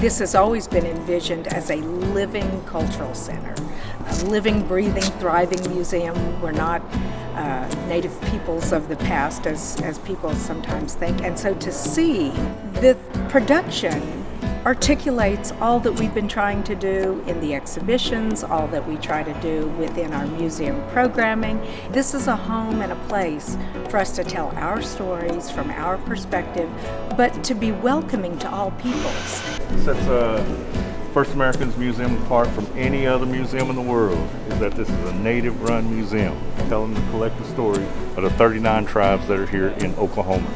This has always been envisioned as a living cultural center, a living, breathing, thriving museum. We're not Native peoples of the past, as people sometimes think. And so to see the production articulates all that we've been trying to do in the exhibitions, all that we try to do within our museum programming. This is a home and a place for us to tell our stories from our perspective, but to be welcoming to all peoples. Sets First Americans Museum apart from any other museum in the world is that this is a native-run museum telling the collective story of the 39 tribes that are here in Oklahoma.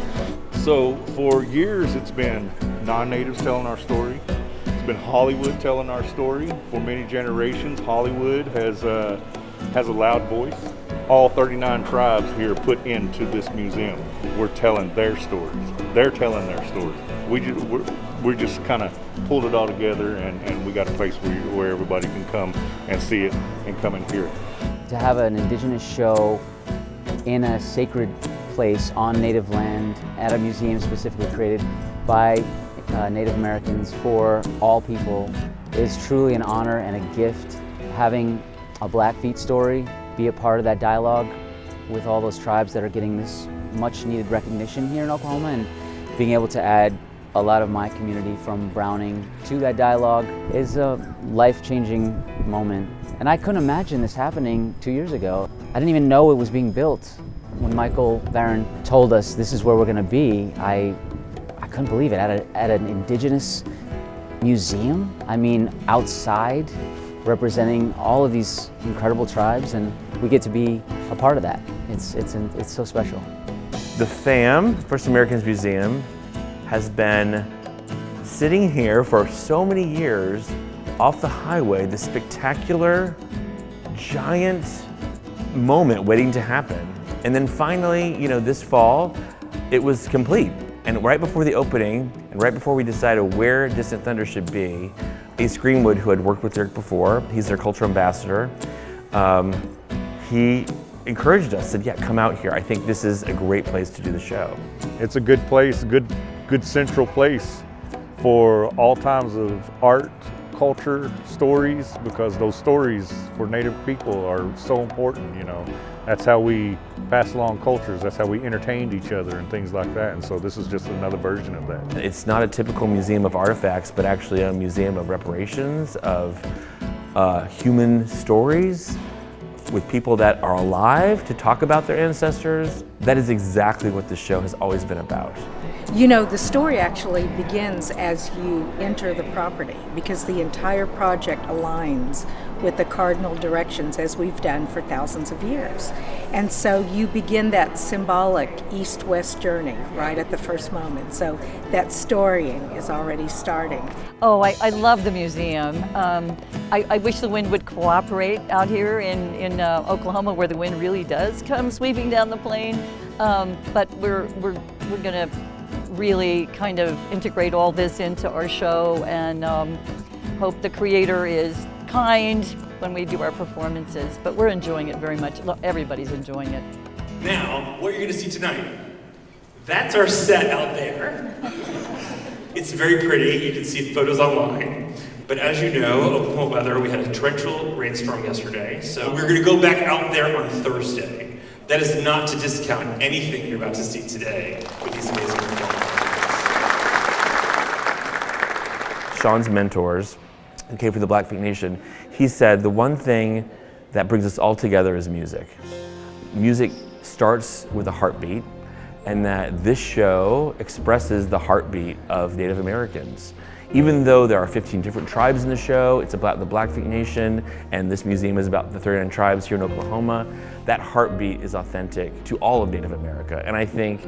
So for years it's been non-natives telling our story. It's been Hollywood telling our story. For many generations, Hollywood has a loud voice. All 39 tribes here put into this museum. We're telling their stories. They're telling their stories. We just kind of pulled it all together, and we got a place where everybody can come and see it and come and hear it. To have an indigenous show in a sacred place on Native land at a museum specifically created by Native Americans for all people is truly an honor and a gift. Having a Blackfeet story be a part of that dialogue with all those tribes that are getting this much needed recognition here in Oklahoma, and being able to add a lot of my community from Browning to that dialogue is a life-changing moment. And I couldn't imagine this happening 2 years ago. I didn't even know it was being built. When Michael Barron told us this is where we're going to be, I couldn't believe it. At an indigenous museum, I mean outside, representing all of these incredible tribes, and we get to be a part of that. It's so special. The FAM, First Americans Museum, has been sitting here for so many years off the highway, this spectacular, giant moment waiting to happen. And then finally, this fall, it was complete. And right before the opening, and right before we decided where Distant Thunder should be, Ace Greenwood, who had worked with Eric before, he's their cultural ambassador, he encouraged us, said, yeah, come out here. I think this is a great place to do the show. It's a good place, good central place for all times of art, culture, stories, because those stories for Native people are so important, That's how we pass along cultures, that's how we entertained each other and things like that, and so this is just another version of that. It's not a typical museum of artifacts, but actually a museum of reparations, of human stories with people that are alive to talk about their ancestors. That is exactly what this show has always been about. The story actually begins as you enter the property, because the entire project aligns with the cardinal directions as we've done for thousands of years. And so you begin that symbolic east-west journey right at the first moment. So that storying is already starting. Oh, I love the museum. I wish the wind would cooperate out here in Oklahoma, where the wind really does come sweeping down the plain. But we're going to really kind of integrate all this into our show, and hope the creator is kind when we do our performances. But we're enjoying it very much. Everybody's enjoying it. Now, what you're going to see tonight, that's our set out there. It's very pretty. You can see photos online. But as you know, Oklahoma weather, we had a torrential rainstorm yesterday, so we're going to go back out there on Thursday. That is not to discount anything you're about to see today with these amazing performances. Sean's mentors, who came from the Blackfeet Nation, he said the one thing that brings us all together is music. Music starts with a heartbeat, and that this show expresses the heartbeat of Native Americans. Even though there are 15 different tribes in the show, it's about the Blackfeet Nation, and this museum is about the 39 tribes here in Oklahoma, that heartbeat is authentic to all of Native America. And I think,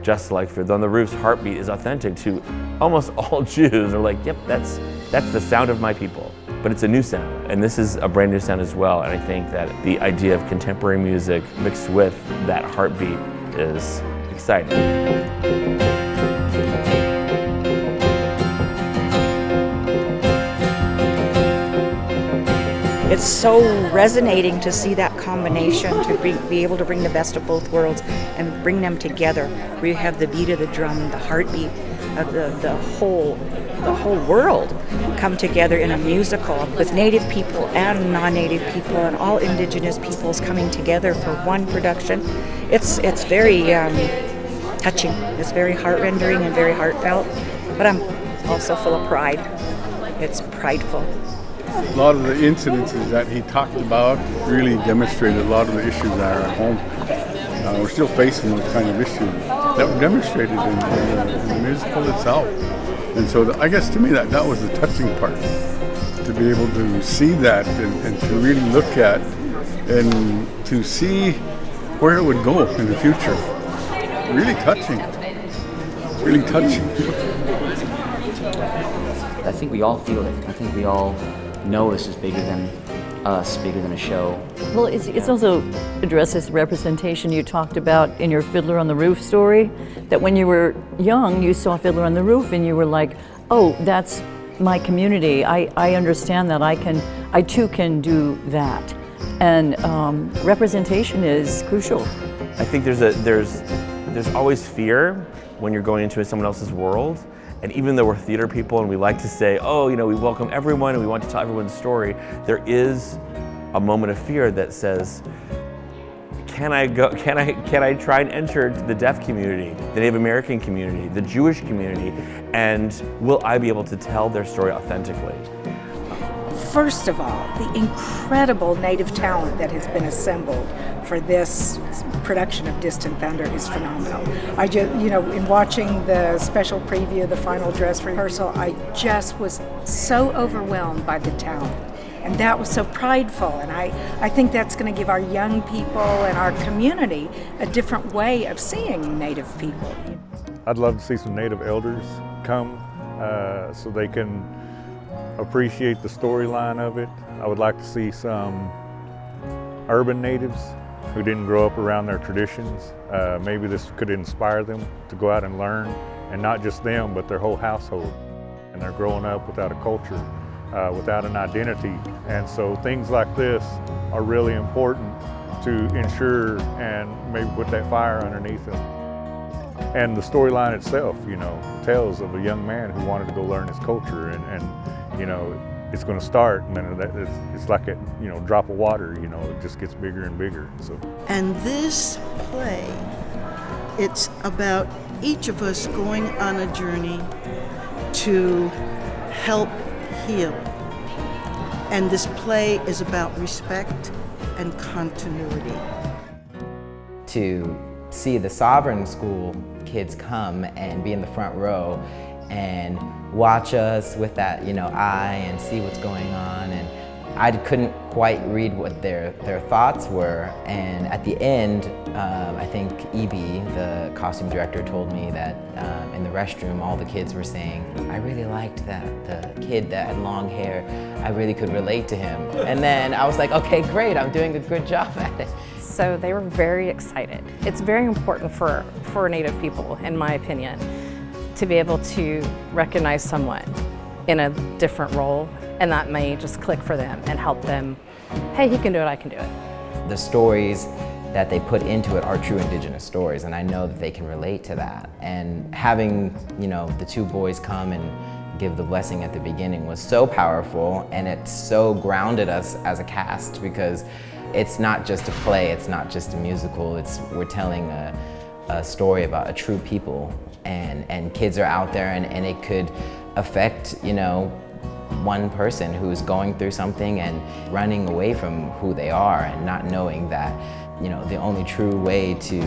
just like Fiddler on the Roof's heartbeat is authentic to almost all Jews. They're like, yep, that's the sound of my people. But it's a new sound, and this is a brand new sound as well. And I think that the idea of contemporary music mixed with that heartbeat is exciting. It's so resonating to see that combination, to be able to bring the best of both worlds and bring them together, where you have the beat of the drum, the heartbeat of the whole world come together in a musical with Native people and non-Native people and all Indigenous peoples coming together for one production. It's very touching. It's very heart-rendering and very heartfelt, but I'm also full of pride. It's prideful. A lot of the incidences that he talked about really demonstrated a lot of the issues that are at home. We're still facing those kind of issues that were demonstrated in the musical itself. And so I guess to me that was the touching part, to be able to see that and to really look at and to see where it would go in the future. Really touching. Really touching. I think we all feel it. I think we all know this is bigger than us, bigger than a show. Well, it's also addresses representation you talked about in your Fiddler on the Roof story, that when you were young, you saw Fiddler on the Roof and you were like, oh, that's my community. I understand that. I too can do that. And representation is crucial. I think there's always fear when you're going into someone else's world. And even though we're theater people and we like to say, oh, we welcome everyone and we want to tell everyone's story, there is a moment of fear that says, can I try and enter the deaf community, the Native American community, the Jewish community, and will I be able to tell their story authentically? First of all, the incredible Native talent that has been assembled for this production of Distant Thunder is phenomenal. I just, in watching the special preview, the final dress rehearsal, I just was so overwhelmed by the talent. And that was so prideful, and I think that's going to give our young people and our community a different way of seeing Native people. I'd love to see some Native elders come so they can appreciate the storyline of it. I would like to see some urban natives who didn't grow up around their traditions. Maybe this could inspire them to go out and learn, and not just them, but their whole household. And they're growing up without a culture, without an identity. And so things like this are really important to ensure and maybe put that fire underneath them. And the storyline itself, tells of a young man who wanted to go learn his culture, and it's going to start, and then it's like a drop of water. It just gets bigger and bigger. So. And this play, it's about each of us going on a journey to help heal. And this play is about respect and continuity. To see the Sovereign School kids come and be in the front row and watch us with that, eye and see what's going on. And I couldn't quite read what their thoughts were. And at the end, I think Evie, the costume director, told me that in the restroom, all the kids were saying, I really liked that, the kid that had long hair, I really could relate to him. And then I was like, okay, great, I'm doing a good job at it. So they were very excited. It's very important for Native people, in my opinion, to be able to recognize someone in a different role, and that may just click for them and help them, hey, he can do it, I can do it. The stories that they put into it are true Indigenous stories, and I know that they can relate to that. And having, the two boys come and give the blessing at the beginning was so powerful, and it so grounded us as a cast, because it's not just a play, it's not just a musical, we're telling a story about a true people, and kids are out there, and it could affect, one person who's going through something and running away from who they are and not knowing that, the only true way to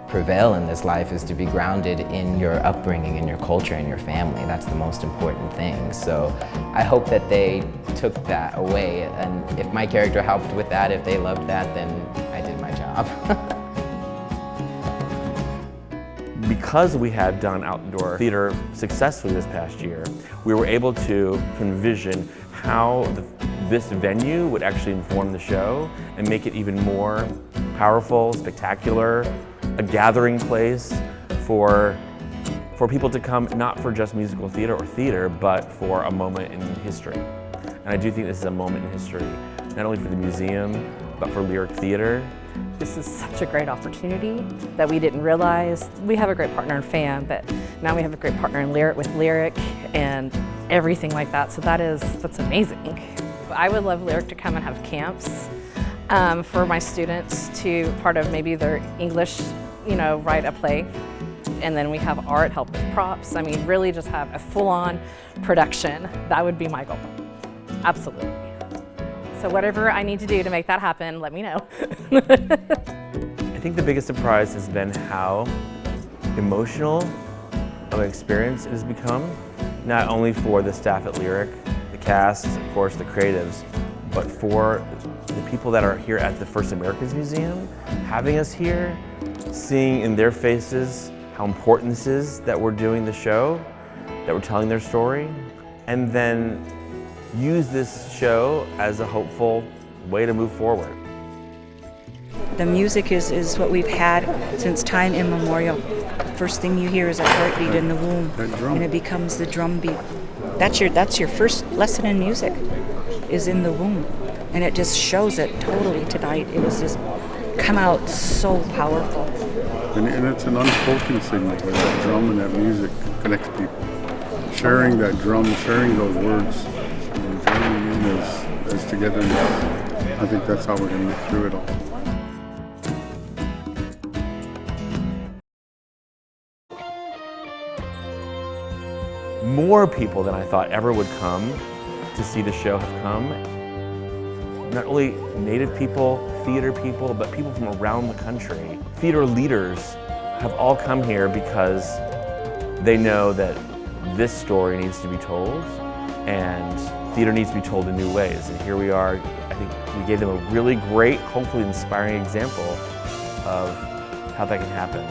prevail in this life is to be grounded in your upbringing, in your culture, in your family. That's the most important thing. So I hope that they took that away, and if my character helped with that, if they loved that, then I did my job. Because we had done outdoor theater successfully this past year, we were able to envision how this venue would actually inform the show and make it even more powerful, spectacular, a gathering place for people to come, not for just musical theater, but for a moment in history. And I do think this is a moment in history, not only for the museum, but for lyric theater this is such a great opportunity that we didn't realize. We have a great partner in FAM, but now we have a great partner in Lyric with Lyric and everything like that. So that's amazing. I would love Lyric to come and have camps for my students to part of maybe their English, write a play. And then we have art, help with props. I mean, really just have a full-on production. That would be my goal. Absolutely. So whatever I need to do to make that happen, let me know. I think the biggest surprise has been how emotional of an experience it has become, not only for the staff at Lyric, the cast, of course, the creatives, but for the people that are here at the First Americans Museum, having us here, seeing in their faces how important this is that we're doing the show, that we're telling their story, and then use this show as a hopeful way to move forward. The music is what we've had since time immemorial. First thing you hear is a heartbeat in the womb, and it becomes the drum beat. That's your first lesson in music, is in the womb, and it just shows it totally tonight. It was just come out so powerful. And it's an unspoken signal where that drum and that music connects people. Sharing that drum, sharing those words, and joining in as togetherness. I think that's how we're going to get through it all. More people than I thought ever would come to see the show have come. Not only Native people, theater people, but people from around the country. Theater leaders have all come here because they know that this story needs to be told and theater needs to be told in new ways. And here we are. I think we gave them a really great, hopefully inspiring example of how that can happen.